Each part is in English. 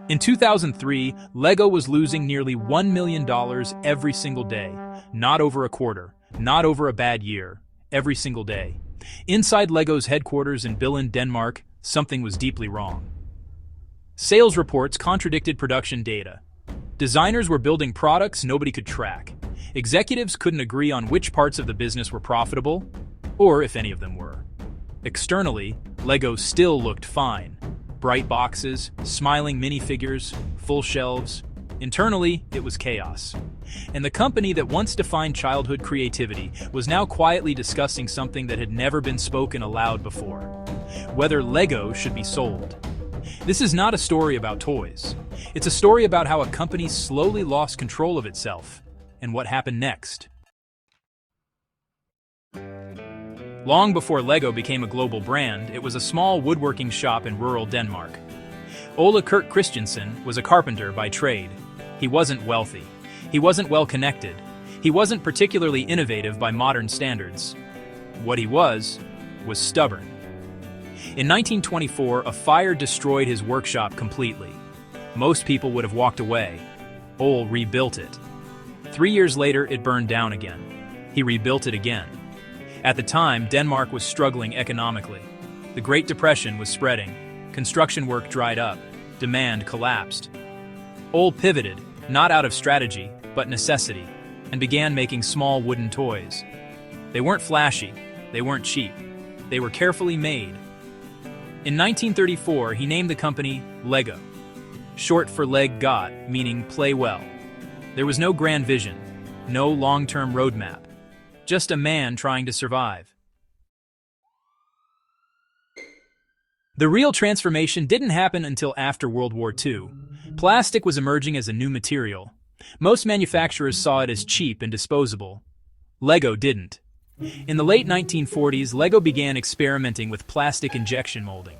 In 2003, LEGO was losing nearly $1 million every single day. Not over a quarter, not over a bad year, every single day. Inside LEGO's headquarters in Billund, Denmark, something was deeply wrong. Sales reports contradicted production data. Designers were building products nobody could track. Executives couldn't agree on which parts of the business were profitable, or if any of them were. Externally, LEGO still looked fine. Bright boxes, smiling minifigures, full shelves. Internally, it was chaos. And the company that once defined childhood creativity was now quietly discussing something that had never been spoken aloud before: whether LEGO should be sold. This is not a story about toys. It's a story about how a company slowly lost control of itself, and what happened next. Long before LEGO became a global brand, it was a small woodworking shop in rural Denmark. Ole Kurt Christensen was a carpenter by trade. He wasn't wealthy. He wasn't well connected. He wasn't particularly innovative by modern standards. What he was stubborn. In 1924, a fire destroyed his workshop completely. Most people would have walked away. Ole rebuilt it. 3 years later, it burned down again. He rebuilt it again. At the time, Denmark was struggling economically. The Great Depression was spreading. Construction work dried up. Demand collapsed. Ole pivoted, not out of strategy, but necessity, and began making small wooden toys. They weren't flashy. They weren't cheap. They were carefully made. In 1934, he named the company LEGO, short for Leg Godt, meaning play well. There was no grand vision, no long-term roadmap. Just a man trying to survive. The real transformation didn't happen until after World War II. Plastic was emerging as a new material. Most manufacturers saw it as cheap and disposable. LEGO didn't. In the late 1940s, LEGO began experimenting with plastic injection molding.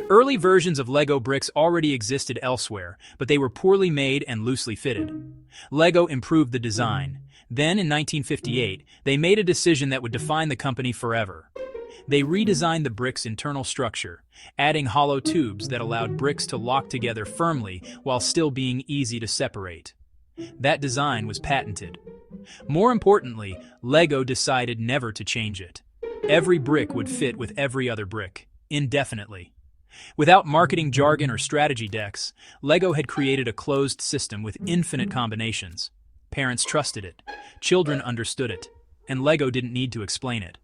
Early versions of LEGO bricks already existed elsewhere, but they were poorly made and loosely fitted. LEGO improved the design. Then, in 1958, they made a decision that would define the company forever. They redesigned the brick's internal structure, adding hollow tubes that allowed bricks to lock together firmly while still being easy to separate. That design was patented. More importantly, LEGO decided never to change it. Every brick would fit with every other brick, indefinitely. Without marketing jargon or strategy decks, LEGO had created a closed system with infinite combinations. Parents trusted it, children understood it, and LEGO didn't need to explain it.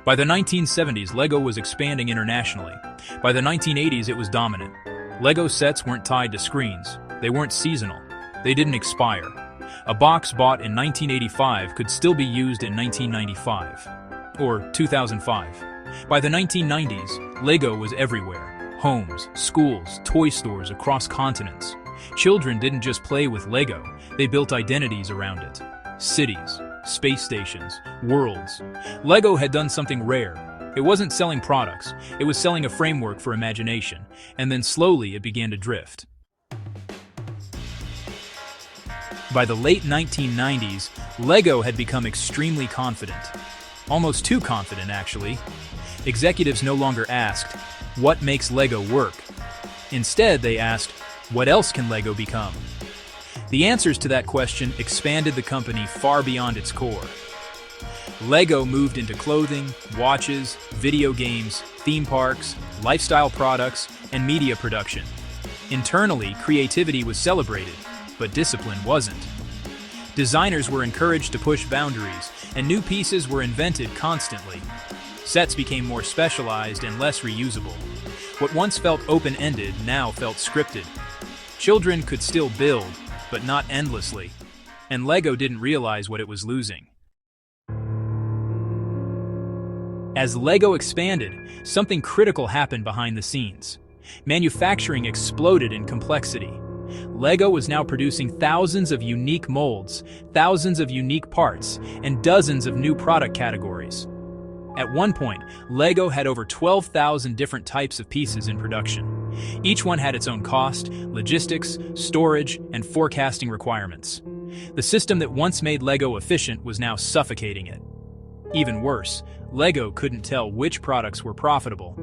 By the 1970s, LEGO was expanding internationally. By the 1980s, it was dominant. LEGO sets weren't tied to screens. They weren't seasonal. They didn't expire. A box bought in 1985 could still be used in 1995. Or 2005. By the 1990s, LEGO was everywhere. Homes, schools, toy stores across continents. Children didn't just play with LEGO, they built identities around it. Cities, space stations, worlds. LEGO had done something rare. It wasn't selling products, it was selling a framework for imagination, and then slowly it began to drift. By the late 1990s, LEGO had become extremely confident. Almost too confident, actually. Executives no longer asked, "What makes LEGO work?" Instead, they asked, "What else can LEGO become?" The answers to that question expanded the company far beyond its core. LEGO moved into clothing, watches, video games, theme parks, lifestyle products, and media production. Internally, creativity was celebrated, but discipline wasn't. Designers were encouraged to push boundaries, and new pieces were invented constantly. Sets became more specialized and less reusable. What once felt open-ended now felt scripted. Children could still build, but not endlessly. And LEGO didn't realize what it was losing. As LEGO expanded, something critical happened behind the scenes. Manufacturing exploded in complexity. LEGO was now producing thousands of unique molds, thousands of unique parts, and dozens of new product categories. At one point, LEGO had over 12,000 different types of pieces in production. Each one had its own cost, logistics, storage, and forecasting requirements. The system that once made LEGO efficient was now suffocating it. Even worse, Lego couldn't tell which products were profitable.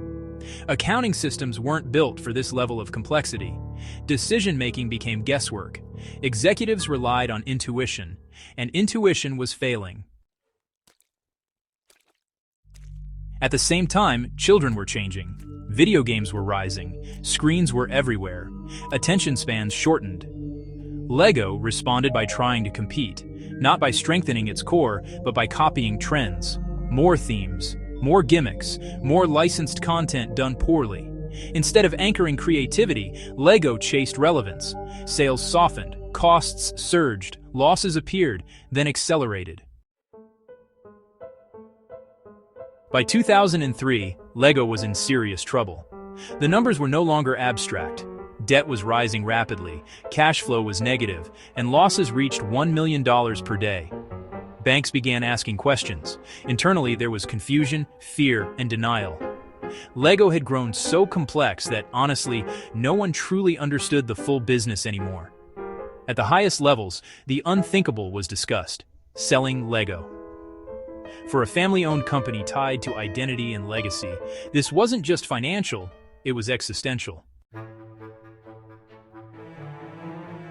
Accounting systems weren't built for this level of complexity. Decision-making became guesswork. Executives relied on intuition, and intuition was failing. At the same time, children were changing. Video games were rising. Screens were everywhere. Attention spans shortened. Lego responded by trying to compete, not by strengthening its core, but by copying trends. More themes, more gimmicks, more licensed content done poorly. Instead of anchoring creativity, Lego chased relevance. Sales softened, costs surged, losses appeared, then accelerated. By 2003, Lego was in serious trouble. The numbers were no longer abstract. Debt was rising rapidly, cash flow was negative, and losses reached $1 million per day. Banks began asking questions. Internally, there was confusion, fear, and denial. Lego had grown so complex that, honestly, no one truly understood the full business anymore. At the highest levels, the unthinkable was discussed: selling Lego. For a family-owned company tied to identity and legacy, this wasn't just financial, it was existential.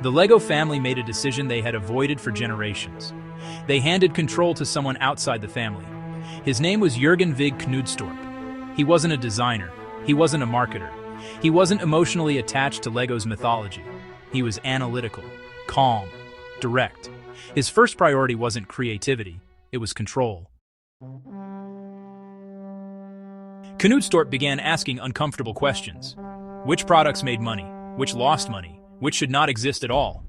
The Lego family made a decision they had avoided for generations. They handed control to someone outside the family. His name was Jürgen Vig Knudstorp. He wasn't a designer. He wasn't a marketer. He wasn't emotionally attached to Lego's mythology. He was analytical, calm, direct. His first priority wasn't creativity, it was control. Knudstorp began asking uncomfortable questions. Which products made money? Which lost money? Which should not exist at all?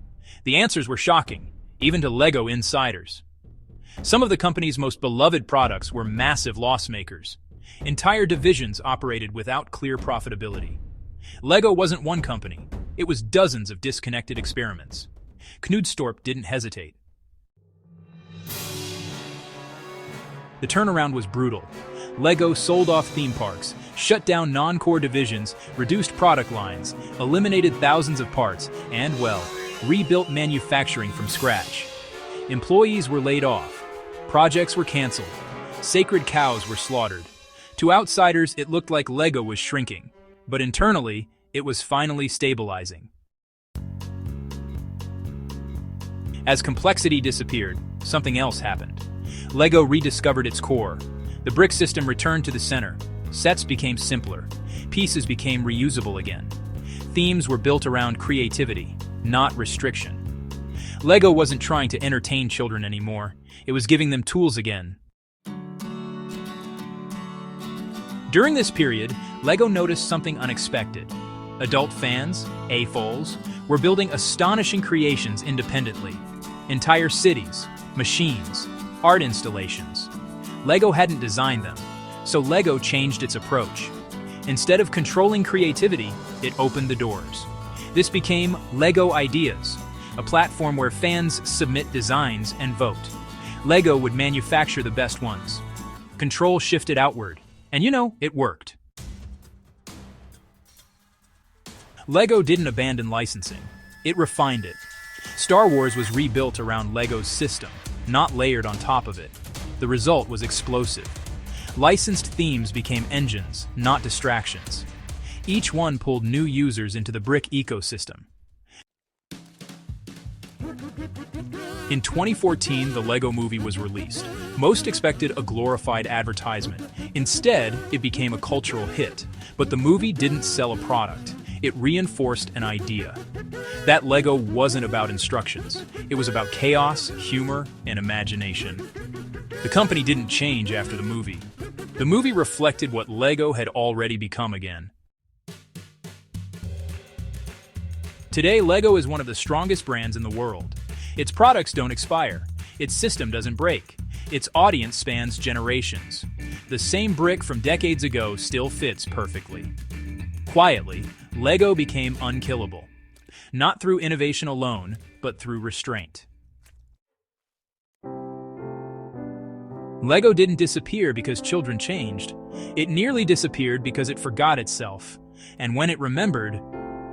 The answers were shocking, even to Lego insiders. Some of the company's most beloved products were massive loss makers. Entire divisions operated without clear profitability. Lego wasn't one company, it was dozens of disconnected experiments. Knudstorp didn't hesitate. The turnaround was brutal. Lego sold off theme parks, shut down non-core divisions, reduced product lines, eliminated thousands of parts, and, well, rebuilt manufacturing from scratch. Employees were laid off. Projects were canceled. Sacred cows were slaughtered. To outsiders, it looked like Lego was shrinking, but internally, it was finally stabilizing. As complexity disappeared, something else happened. Lego rediscovered its core. The brick system returned to the center. Sets became simpler. Pieces became reusable again. Themes were built around creativity, not restriction. Lego wasn't trying to entertain children anymore. It was giving them tools again. During this period, Lego noticed something unexpected. Adult fans, AFOLs, were building astonishing creations independently. Entire cities, machines, art installations. Lego hadn't designed them, so Lego changed its approach. Instead of controlling creativity, it opened the doors. This became Lego Ideas, a platform where fans submit designs and vote. Lego would manufacture the best ones. Control shifted outward, and it worked. Lego didn't abandon licensing. It refined it. Star Wars was rebuilt around Lego's system, not layered on top of it. The result was explosive. Licensed themes became engines, not distractions. Each one pulled new users into the brick ecosystem. In 2014, the Lego Movie was released. Most expected a glorified advertisement. Instead, it became a cultural hit. But the movie didn't sell a product. It reinforced an idea. That Lego wasn't about instructions. It was about chaos, humor, and imagination. The company didn't change after the movie. The movie reflected what Lego had already become again. Today, Lego is one of the strongest brands in the world. Its products don't expire. Its system doesn't break. Its audience spans generations. The same brick from decades ago still fits perfectly. Quietly, Lego became unkillable. Not through innovation alone, but through restraint. Lego didn't disappear because children changed. It nearly disappeared because it forgot itself. And when it remembered,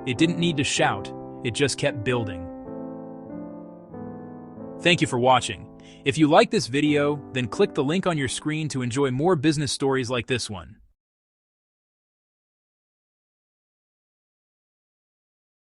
it didn't need to shout, it just kept building. Thank you for watching. If you like this video, then click the link on your screen to enjoy more business stories like this one.